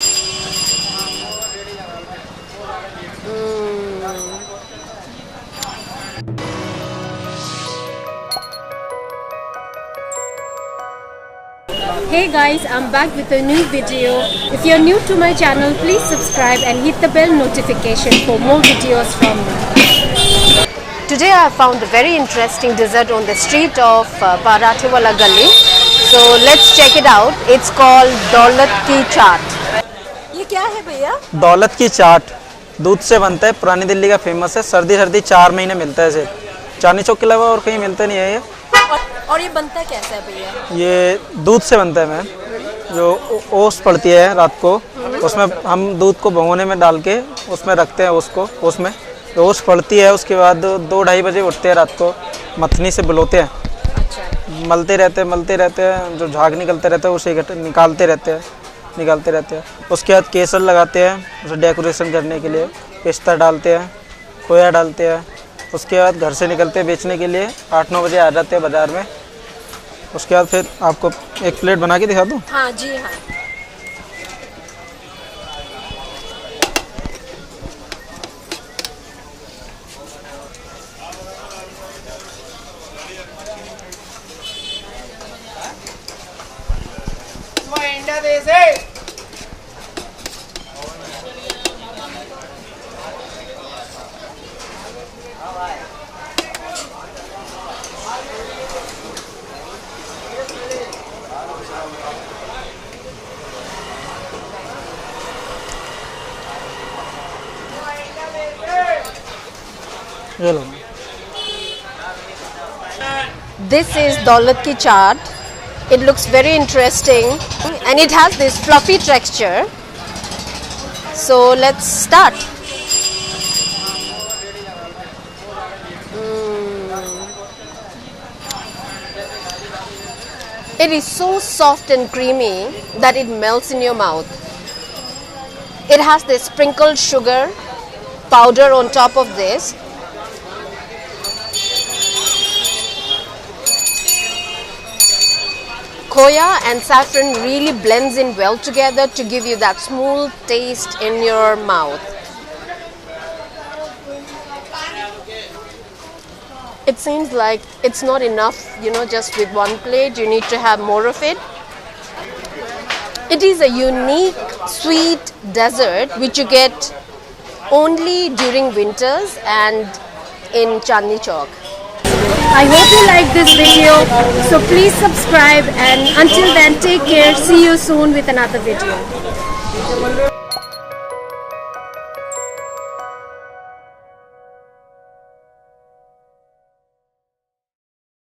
Hey guys, I'm back with a new video. If you're new to my channel, please subscribe and hit the bell notification for more videos from me. Today I found a very interesting dessert on the street of Pranthe wala Gali. So let's check it out. It's called Daulat ki Chaat. ये क्या है भैया? दौलत की चाट दूध से बनता है, पुरानी दिल्ली का फेमस है। सर्दी 4 महीने मिलता है इसे। चांदनी चौक के अलावा और कहीं मिलता नहीं है ये। और ये बनता कैसा है भैया? ये दूध से बनता है मैम। जो ओस पड़ती है रात को, उसमें हम दूध को भगोने में डाल के उसमें रखते हैं उसको। उसमें ओस पड़ती है, उसके बाद 2-2:30 बजे उठते हैं रात को, मथनी से बुलोते हैं। अच्छा। मलते रहते हैं, जो झाग निकलते रहता है उसे निकालते रहते हैं। उसके बाद केसर लगाते हैं उसे डेकोरेशन करने के लिए, पिस्ता डालते हैं, खोया डालते हैं। उसके बाद घर से निकलते हैं बेचने के लिए, 8-9 बजे आ जाते हैं बाज़ार में। उसके बाद फिर आपको एक प्लेट बना के दिखा दूँ? हाँ जी हाँ। This is Daulat ki chaat. It looks very interesting and it has this fluffy texture. So let's start. It is so soft and creamy that it melts in your mouth. It has this sprinkled sugar powder on top of this. Khoya and saffron really blends in well together to give you that smooth taste in your mouth. It seems like it's not enough, just with one plate. You need to have more of it. It is a unique sweet dessert which you get only during winters and in Chandni Chowk. I hope you like this video, so please subscribe, and until then take care. See you soon with another video.